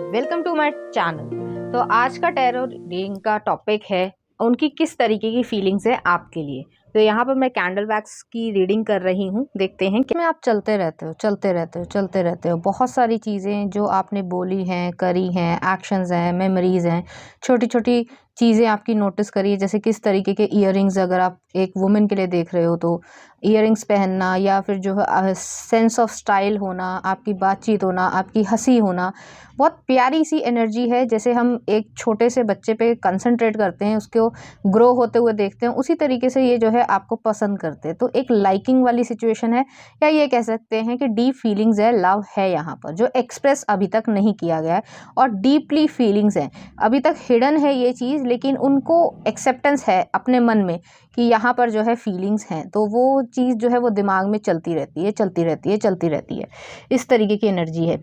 Welcome to my channel. तो आज का टैरो रीडिंग का टॉपिक है उनकी किस तरीके की फीलिंग्स है आपके लिए। तो यहाँ पर मैं कैंडल वैक्स की रीडिंग कर रही हूँ। देखते हैं कि में आप चलते रहते हो चलते रहते हो बहुत सारी चीज़ें जो आपने बोली हैं, करी हैं, एक्शंस हैं, मेमोरीज हैं, छोटी छोटी चीज़ें आपकी नोटिस करिए। जैसे किस तरीके के ईयरिंग्स, अगर आप एक वुमेन के लिए देख रहे हो तो ईयरिंग्स पहनना, या फिर जो है सेंस ऑफ स्टाइल होना, आपकी बातचीत होना, आपकी हंसी होना, बहुत प्यारी सी एनर्जी है। जैसे हम एक छोटे से बच्चे पे कंसंट्रेट करते हैं, उसको ग्रो होते हुए देखते हैं, उसी तरीके से ये जो है आपको पसंद करते हैं। तो एक लाइकिंग वाली सिचुएशन है, या ये कह सकते हैं कि डीप फीलिंग्स है, लव है यहाँ पर जो एक्सप्रेस अभी तक नहीं किया गया है, और डीपली फीलिंग्स है, अभी तक हिडन है ये चीज़, लेकिन उनको एक्सेप्टेंस है अपने मन में कि यहाँ पर जो है फीलिंग्स हैं। तो वो चीज़ जो है वो दिमाग में चलती रहती है, चलती रहती है, चलती रहती है। इस तरीके की एनर्जी है।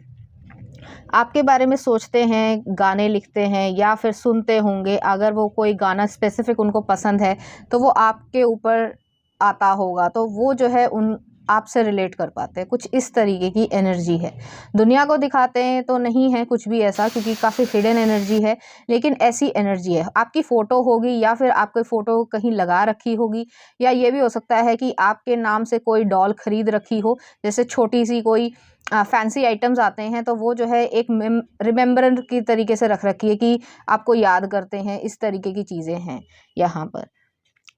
आपके बारे में सोचते हैं, गाने लिखते हैं, या फिर सुनते होंगे। अगर वो कोई गाना स्पेसिफिक उनको पसंद है तो वो आपके ऊपर आता होगा, तो वो जो है उन आपसे रिलेट कर पाते हैं। कुछ इस तरीके की एनर्जी है। दुनिया को दिखाते हैं तो नहीं है कुछ भी ऐसा, क्योंकि काफ़ी हिडन एनर्जी है, लेकिन ऐसी एनर्जी है। आपकी फ़ोटो होगी, या फिर आपकी फ़ोटो कहीं लगा रखी होगी, या ये भी हो सकता है कि आपके नाम से कोई डॉल खरीद रखी हो। जैसे छोटी सी कोई फैंसी आइटम्स आते हैं, तो वो जो है एक रिमेम्बरेंस की तरीके से रख रखी है कि आपको याद करते हैं। इस तरीके की चीज़ें हैं यहाँ पर।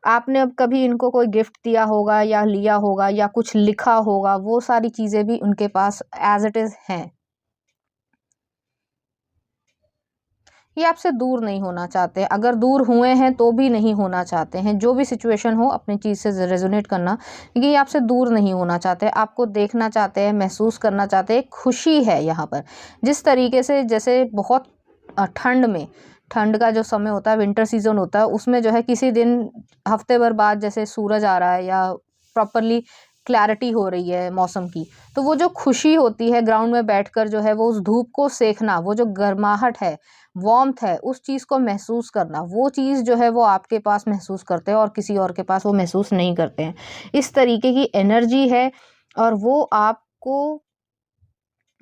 आपने अब कभी इनको कोई गिफ्ट दिया होगा, या लिया होगा, या कुछ लिखा होगा, वो सारी चीज़ें भी उनके पास एज इट इज़ हैं। ये आपसे दूर नहीं होना चाहते, अगर दूर हुए हैं तो भी नहीं होना चाहते हैं। जो भी सिचुएशन हो, अपनी चीज़ से रेजोनेट करना, क्योंकि ये आपसे दूर नहीं होना चाहते, आपको देखना चाहते हैं, महसूस करना चाहते हैं। खुशी है यहाँ पर। जिस तरीके से, जैसे बहुत ठंड में, ठंड का जो समय होता है, विंटर सीजन होता है, उसमें जो है किसी दिन हफ्ते भर बाद जैसे सूरज आ रहा है, या प्रॉपरली क्लैरिटी हो रही है मौसम की, तो वो जो खुशी होती है ग्राउंड में बैठकर जो है वो उस धूप को सेकना, वो जो गर्माहट है, वार्मथ है, उस चीज़ को महसूस करना, वो चीज़ जो है वो आपके पास महसूस करते हैं और किसी और के पास वो महसूस नहीं करते हैं। इस तरीके की एनर्जी है, और वो आपको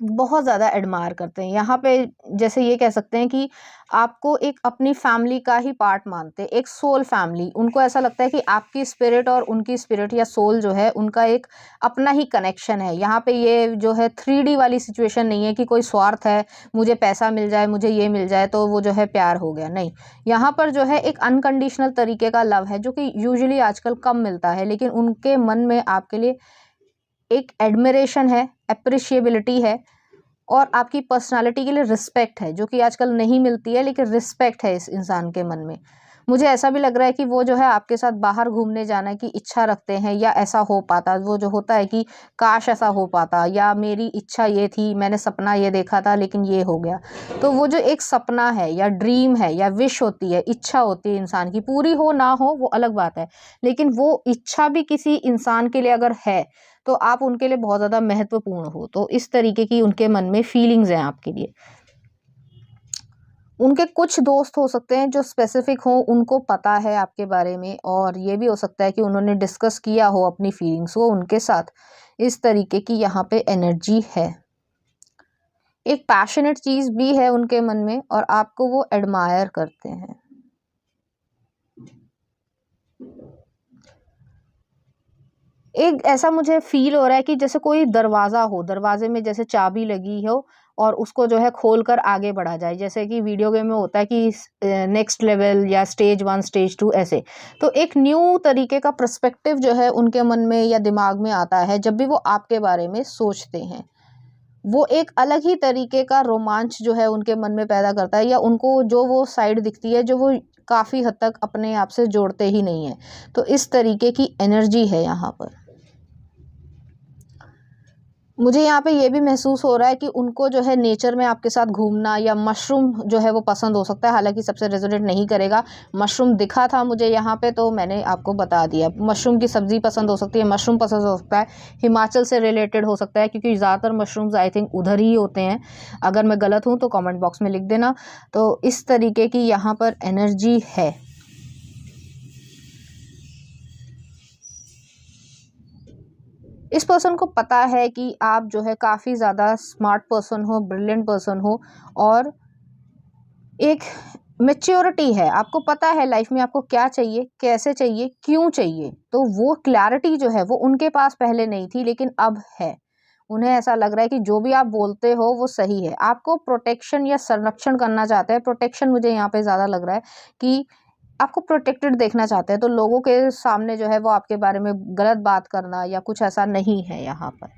बहुत ज़्यादा एडमायर करते हैं। यहाँ पे जैसे ये कह सकते हैं कि आपको एक अपनी फैमिली का ही पार्ट मानते हैं, एक सोल फैमिली। उनको ऐसा लगता है कि आपकी स्पिरिट और उनकी स्पिरिट या सोल जो है, उनका एक अपना ही कनेक्शन है। यहाँ पे ये जो है 3D वाली सिचुएशन नहीं है कि कोई स्वार्थ है, मुझे पैसा मिल जाए, मुझे ये मिल जाए तो वो जो है प्यार हो गया। नहीं, यहाँ पर जो है एक अनकंडीशनल तरीके का लव है, जो कि यूजुअली आजकल कम मिलता है, लेकिन उनके मन में आपके लिए एक एडमिरेशन है, अप्रिशिएबिलिटी है, और आपकी पर्सनालिटी के लिए रिस्पेक्ट है, जो कि आजकल नहीं मिलती है, लेकिन रिस्पेक्ट है इस इंसान के मन में। मुझे ऐसा भी लग रहा है कि वो जो है आपके साथ बाहर घूमने जाने की इच्छा रखते हैं, या ऐसा हो पाता, वो जो होता है कि काश ऐसा हो पाता, या मेरी इच्छा ये थी, मैंने सपना ये देखा था लेकिन ये हो गया। तो वो जो एक सपना है, या ड्रीम है, या विश होती है, इच्छा होती है इंसान की, पूरी हो ना हो वो अलग बात है, लेकिन वो इच्छा भी किसी इंसान के लिए अगर है, तो आप उनके लिए बहुत ज़्यादा महत्वपूर्ण हो। तो इस तरीके की उनके मन में फीलिंग्स हैं आपके लिए। उनके कुछ दोस्त हो सकते हैं जो स्पेसिफिक हो, उनको पता है आपके बारे में, और ये भी हो सकता है कि उन्होंने डिस्कस किया हो अपनी फीलिंग्स को उनके साथ। इस तरीके की यहाँ पे एनर्जी है। एक पैशनेट चीज़ भी है उनके मन में, और आपको वो एडमायर करते हैं। एक ऐसा मुझे फ़ील हो रहा है कि जैसे कोई दरवाज़ा हो, दरवाज़े में जैसे चाबी लगी हो, और उसको जो है खोलकर आगे बढ़ा जाए। जैसे कि वीडियो गेम में होता है कि नेक्स्ट लेवल, या स्टेज 1, स्टेज 2 ऐसे। तो एक न्यू तरीके का पर्सपेक्टिव जो है उनके मन में या दिमाग में आता है जब भी वो आपके बारे में सोचते हैं। वो एक अलग ही तरीके का रोमांच जो है उनके मन में पैदा करता है, या उनको जो वो साइड दिखती है जो वो काफ़ी हद तक अपने आप से जोड़ते ही नहीं हैं। तो इस तरीके की एनर्जी है यहाँ पर। मुझे यहाँ पे ये भी महसूस हो रहा है कि उनको जो है नेचर में आपके साथ घूमना, या मशरूम जो है वो पसंद हो सकता है। हालांकि सबसे रेजोनेट नहीं करेगा। मशरूम दिखा था मुझे यहाँ पे, तो मैंने आपको बता दिया। मशरूम की सब्ज़ी पसंद हो सकती है, मशरूम पसंद हो सकता है, हिमाचल से रिलेटेड हो सकता है, क्योंकि ज़्यादातर मशरूम्स आई थिंक उधर ही होते हैं। अगर मैं गलत हूँ तो कॉमेंट बॉक्स में लिख देना। तो इस तरीके की यहाँ पर एनर्जी है। इस पर्सन को पता है कि आप जो है काफ़ी ज़्यादा स्मार्ट पर्सन हो, ब्रिलियंट पर्सन हो, और एक मैच्योरिटी है, आपको पता है लाइफ में आपको क्या चाहिए, कैसे चाहिए, क्यों चाहिए। तो वो क्लैरिटी जो है वो उनके पास पहले नहीं थी, लेकिन अब है। उन्हें ऐसा लग रहा है कि जो भी आप बोलते हो वो सही है। आपको प्रोटेक्शन या संरक्षण करना चाहते हैं। प्रोटेक्शन मुझे यहाँ पे ज़्यादा लग रहा है कि आपको प्रोटेक्टेड देखना चाहते हैं, तो लोगों के सामने जो है वो आपके बारे में गलत बात करना या कुछ ऐसा नहीं है यहाँ पर।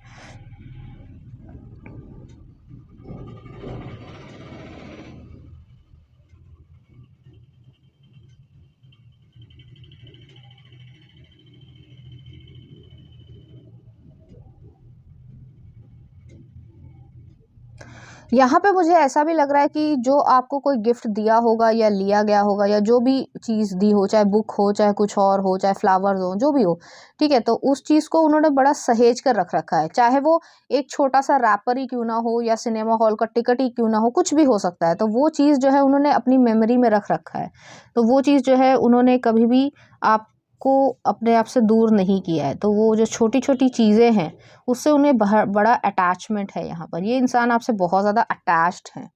यहाँ पे मुझे ऐसा भी लग रहा है कि जो आपको कोई गिफ्ट दिया होगा या लिया गया होगा, या जो भी चीज़ दी हो, चाहे बुक हो, चाहे कुछ और हो, चाहे फ्लावर्स हो, जो भी हो, ठीक है, तो उस चीज़ को उन्होंने बड़ा सहेज कर रख रखा है। चाहे वो एक छोटा सा रैपर ही क्यों ना हो, या सिनेमा हॉल का टिकट ही क्यों ना हो, कुछ भी हो सकता है। तो वो चीज़ जो है उन्होंने अपनी मेमोरी में रख रखा है। तो वो चीज़ जो है उन्होंने कभी भी आप को अपने आप से दूर नहीं किया है। तो वो जो छोटी-छोटी चीज़ें हैं, उससे उन्हें बड़ा अटैचमेंट है यहाँ पर। ये इंसान आपसे बहुत ज़्यादा अटैच्ड हैं।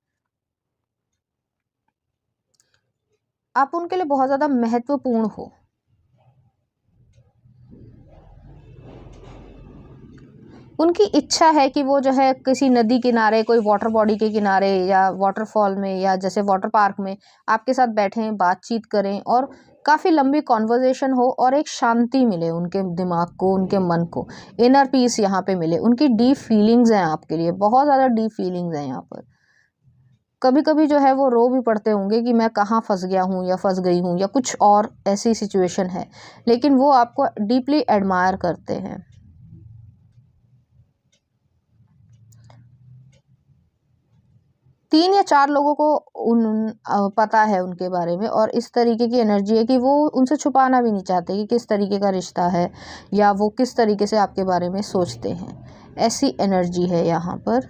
आप उनके लिए बहुत ज़्यादा महत्वपूर्ण हो। उनकी इच्छा है कि वो जो है किसी नदी किनारे, कोई वाटर बॉडी के किनारे, या वाटरफॉल में, या जैसे वाटर पार्क में आपके साथ बैठें, बातचीत करें, और काफ़ी लंबी कॉन्वर्जेशन हो, और एक शांति मिले उनके दिमाग को, उनके मन को। इनर पीस यहाँ पे मिले। उनकी डीप फीलिंग्स हैं आपके लिए, बहुत ज़्यादा डीप फीलिंग्स हैं यहाँ पर। कभी-कभी जो है वो रो भी पड़ते होंगे कि मैं कहाँ फँस गया हूँ या फँस गई हूँ, या कुछ और ऐसी सिचुएशन है। लेकिन वो आपको डीपली एडमायर करते हैं। 3 या 4 लोगों को पता है उनके बारे में, और इस तरीके की एनर्जी है कि वो उनसे छुपाना भी नहीं चाहते कि किस तरीके का रिश्ता है, या वो किस तरीके से आपके बारे में सोचते हैं। ऐसी एनर्जी है यहाँ पर।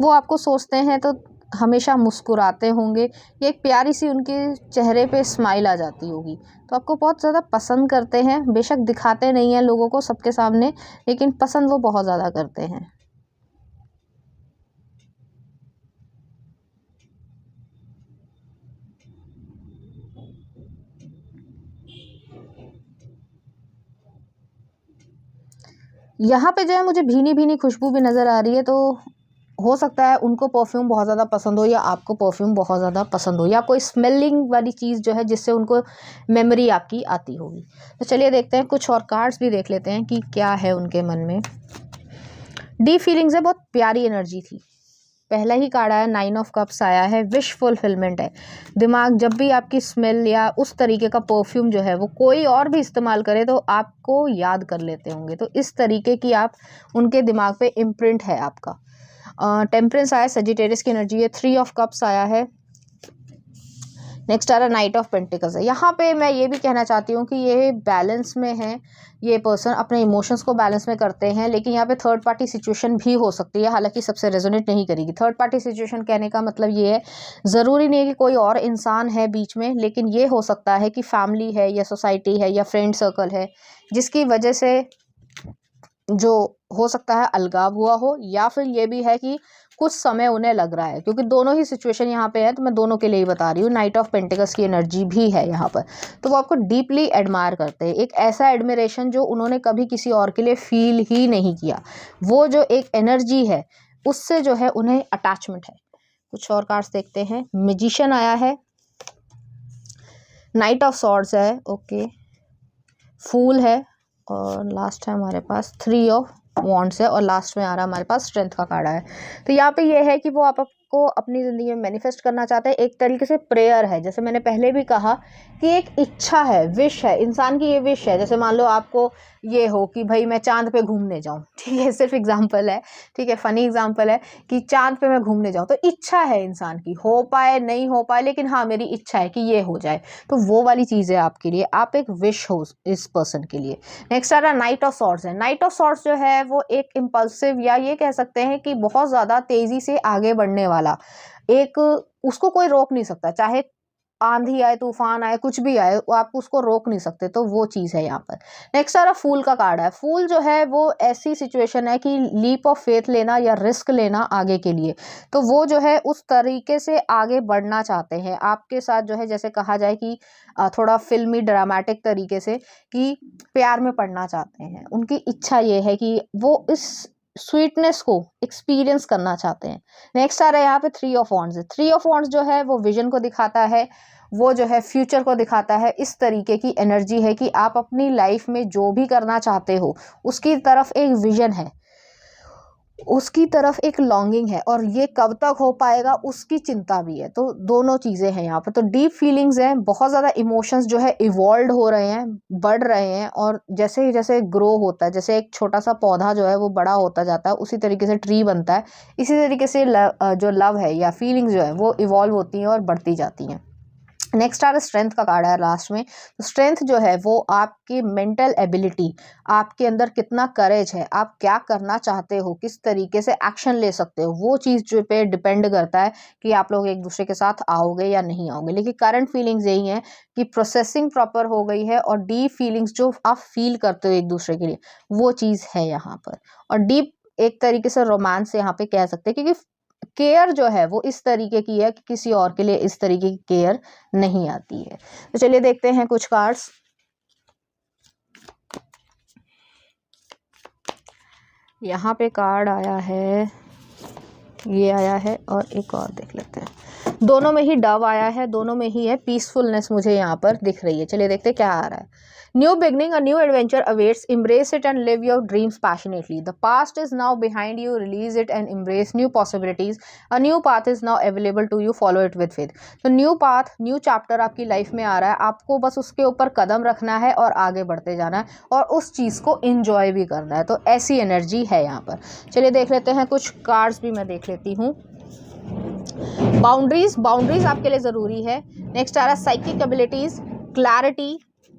वो आपको सोचते हैं तो हमेशा मुस्कुराते होंगे। ये एक प्यारी सी उनके चेहरे पे स्माइल आ जाती होगी। तो आपको बहुत ज़्यादा पसंद करते हैं। बेशक दिखाते नहीं हैं लोगों को सबके सामने, लेकिन पसंद वो बहुत ज़्यादा करते हैं। यहाँ पे जो है मुझे भीनी-भीनी खुशबू भी नज़र आ रही है, तो हो सकता है उनको परफ्यूम बहुत ज़्यादा पसंद हो, या आपको परफ्यूम बहुत ज़्यादा पसंद हो, या कोई स्मेलिंग वाली चीज़ जो है जिससे उनको मेमोरी आपकी आती होगी। तो चलिए देखते हैं, कुछ और कार्ड्स भी देख लेते हैं कि क्या है उनके मन में। डीप फीलिंग्स है, बहुत प्यारी एनर्जी थी। पहला ही कार्ड आया, 9 ऑफ कप्स आया है, विश फुलफिलमेंट है। दिमाग जब भी आपकी स्मेल या उस तरीके का परफ्यूम जो है वो कोई और भी इस्तेमाल करे तो आपको याद कर लेते होंगे। तो इस तरीके की आप उनके दिमाग पे इम्प्रिंट है आपका। टेम्परेंस आया, सजिटेरियस की एनर्जी है। 3 ऑफ कप्स आया है। नेक्स्ट आ रहा नाइट ऑफ पेंटिकल्स है। यहाँ पे मैं ये भी कहना चाहती हूँ कि ये बैलेंस में है। ये पर्सन अपने इमोशंस को बैलेंस में करते हैं, लेकिन यहाँ पे थर्ड पार्टी सिचुएशन भी हो सकती है, हालांकि सबसे रेजोनेट नहीं करेगी। थर्ड पार्टी सिचुएशन कहने का मतलब ये है, ज़रूरी नहीं है कि कोई और इंसान है बीच में, लेकिन ये हो सकता है कि फैमिली है, या सोसाइटी है, या फ्रेंड सर्कल है, जिसकी वजह से जो हो सकता है अलगाव हुआ हो, या फिर ये भी है कि कुछ समय उन्हें लग रहा है, क्योंकि दोनों ही सिचुएशन यहाँ पे है, तो मैं दोनों के लिए ही बता रही हूँ। नाइट ऑफ पेंटिकल्स की एनर्जी भी है यहाँ पर। तो वो आपको डीपली एडमायर करते हैं, एक ऐसा एडमिरेशन जो उन्होंने कभी किसी और के लिए फील ही नहीं किया। वो जो एक एनर्जी है उससे जो है उन्हें अटैचमेंट है। कुछ और कार्ड्स देखते हैं। मैजिशियन आया है, नाइट ऑफ सॉर्ड्स है, ओके, फूल है, और लास्ट है हमारे पास 3 ऑफ वॉन्ड्स है, और लास्ट में आ रहा है हमारे पास स्ट्रेंथ का कार्ड है। तो यहाँ पे ये है कि वो आपको अपनी ज़िंदगी में मैनिफेस्ट करना चाहते हैं। एक तरीके से प्रेयर है, जैसे मैंने पहले भी कहा कि एक इच्छा है, विश है, इंसान की ये विश है। जैसे मान लो आपको ये हो कि भाई मैं चाँद पे घूमने जाऊँ, ठीक है, सिर्फ एग्जाम्पल है, ठीक है, फ़नी एग्जाम्पल है कि चाँद पे मैं घूमने जाऊँ। तो इच्छा है इंसान की, हो पाए नहीं हो पाए, लेकिन हाँ मेरी इच्छा है कि ये हो जाए। तो वो वाली चीज़ है आपके लिए, आप एक विश हो इस पर्सन के लिए। नेक्स्ट आ रहा नाइट ऑफ सॉर्ड्स है। नाइट ऑफ सॉर्ड्स जो है वो एक इम्पल्सिव, या ये कह सकते हैं कि बहुत ज़्यादा तेज़ी से आगे बढ़ने वाला, एक, उसको कोई रोक नहीं सकता, चाहे आंधी आए, तूफान आए, कुछ भी आए, वो आप उसको रोक नहीं सकते, तो वो चीज़ है यहाँ पर। नेक्स्ट आ रहा फूल का कार्ड है। फूल जो है वो ऐसी सिचुएशन है कि लीप ऑफ फेथ लेना या रिस्क लेना आगे के लिए, तो वो जो है उस तरीके से आगे बढ़ना चाहते हैं आपके साथ, जो है जैसे कहा जाए कि थोड़ा फिल्मी ड्रामेटिक तरीके से, कि प्यार में पड़ना चाहते हैं। उनकी इच्छा ये है कि वो इस स्वीटनेस को एक्सपीरियंस करना चाहते हैं। नेक्स्ट आ रहा है यहाँ पे three of wands. Three of wands जो है वो विजन को दिखाता है, वो जो है फ्यूचर को दिखाता है। इस तरीके की एनर्जी है कि आप अपनी लाइफ में जो भी करना चाहते हो उसकी तरफ एक विजन है, उसकी तरफ एक लॉन्गिंग है, और ये कब तक हो पाएगा उसकी चिंता भी है। तो दोनों चीज़ें हैं यहाँ पर। तो डीप फीलिंग्स हैं, बहुत ज़्यादा इमोशंस जो है इवॉल्व हो रहे हैं, बढ़ रहे हैं, और जैसे ही जैसे ग्रो होता है, जैसे एक छोटा सा पौधा जो है वो बड़ा होता जाता है, उसी तरीके से ट्री बनता है, इसी तरीके से जो लव है या फीलिंग्स जो है वो इवॉल्व होती हैं और बढ़ती जाती हैं। नेक्स्ट आ रहा स्ट्रेंथ का कार्ड है लास्ट में। तो स्ट्रेंथ जो है वो आपकी मेंटल एबिलिटी, आपके अंदर कितना करेज है, आप क्या करना चाहते हो, किस तरीके से एक्शन ले सकते हो, वो चीज़ जो पे डिपेंड करता है कि आप लोग एक दूसरे के साथ आओगे या नहीं आओगे। लेकिन करंट फीलिंग्स यही है कि प्रोसेसिंग प्रॉपर हो गई है, और डीप फीलिंग्स जो आप फील करते हो एक दूसरे के लिए, वो चीज़ है यहाँ पर। और डीप एक तरीके से रोमांस यहाँ पे कह सकते हैं, क्योंकि केयर जो है वो इस तरीके की है कि किसी और के लिए इस तरीके की केयर नहीं आती है। तो चलिए देखते हैं कुछ कार्ड्स। यहाँ पे कार्ड आया है, ये आया है, और एक और देख लेते हैं। दोनों में ही डव आया है, दोनों में ही है पीसफुलनेस मुझे यहाँ पर दिख रही है। चलिए देखते हैं क्या आ रहा है। New beginning, a new adventure awaits, embrace it and live your dreams passionately. The past is now behind you, release it and embrace new possibilities. A new path is now available to you, follow it with faith. तो new path, new chapter आपकी life में आ रहा है, आपको बस उसके ऊपर कदम रखना है और आगे बढ़ते जाना है, और उस चीज़ को इंजॉय भी करना है। तो ऐसी एनर्जी है यहाँ पर। चलिए देख लेते हैं कुछ कार्ड्स भी मैं देख लेती हूँ। बाउंड्रीज आपके लिए ज़रूरी है। नेक्स्ट आ रहा है साइकिक एबिलिटीज़, क्लैरिटी,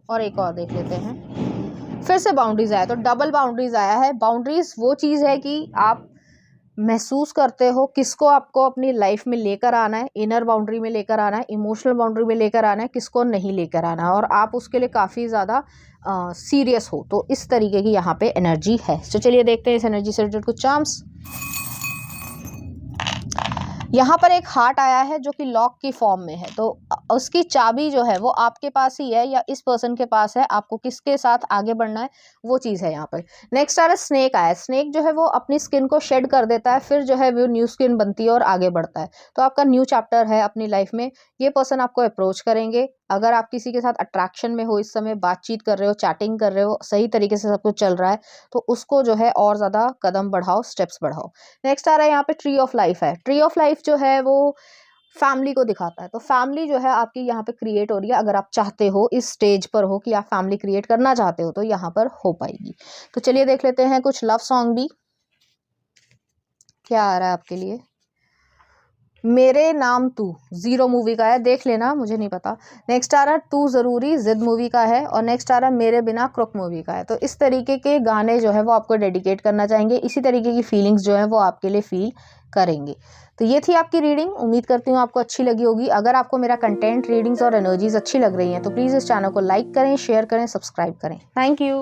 और एक और देख लेते हैं। फिर से बाउंड्रीज आया, तो डबल बाउंड्रीज आया है। बाउंड्रीज वो चीज़ है कि आप महसूस करते हो किसको आपको अपनी लाइफ में लेकर आना है, इनर बाउंड्री में लेकर आना है, इमोशनल बाउंड्री में लेकर आना है, किसको नहीं लेकर आना है, और आप उसके लिए काफ़ी ज़्यादा सीरियस हो। तो इस तरीके की यहाँ पे एनर्जी है। तो चलिए देखते हैं इस एनर्जी से रिलेटेड कुछ चार्म्स। यहाँ पर एक हार्ट आया है जो कि लॉक की फॉर्म में है, तो उसकी चाबी जो है वो आपके पास ही है या इस पर्सन के पास है, आपको किसके साथ आगे बढ़ना है वो चीज़ है यहाँ पर। नेक्स्ट आ रहा है स्नेक आया है। स्नेक जो है वो अपनी स्किन को शेड कर देता है, फिर जो है वो न्यू स्किन बनती है और आगे बढ़ता है। तो आपका न्यू चैप्टर है अपनी लाइफ में। ये पर्सन आपको अप्रोच करेंगे, अगर आप किसी के साथ अट्रैक्शन में हो, इस समय बातचीत कर रहे हो, चैटिंग कर रहे हो, सही तरीके से सब कुछ चल रहा है, तो उसको जो है और ज़्यादा कदम बढ़ाओ, स्टेप्स बढ़ाओ। नेक्स्ट आ रहा है यहाँ पे ट्री ऑफ लाइफ है। ट्री ऑफ लाइफ जो है वो फैमिली को दिखाता है। तो फैमिली जो है आपकी यहाँ पे क्रिएट हो रही है। अगर आप चाहते हो, इस स्टेज पर हो कि आप फैमिली क्रिएट करना चाहते हो, तो यहाँ पर हो पाएगी। तो चलिए देख लेते हैं कुछ लव सॉन्ग भी क्या आ रहा है आपके लिए। मेरे नाम तू 0 मूवी का है, देख लेना, मुझे नहीं पता। नेक्स्ट आ रहा है तू ज़रूरी, जिद मूवी का है, और नेक्स्ट आ रहा है मेरे बिना, क्रुक मूवी का है। तो इस तरीके के गाने जो है वो आपको डेडिकेट करना चाहेंगे, इसी तरीके की फीलिंग्स जो है वो आपके लिए फील करेंगे। तो ये थी आपकी रीडिंग, उम्मीद करती हूँ आपको अच्छी लगी होगी। अगर आपको मेरा कंटेंट, रीडिंग्स और एनर्जीज अच्छी लग रही हैं तो प्लीज़ इस चैनल को लाइक करें, शेयर करें, सब्सक्राइब करें। Thank you.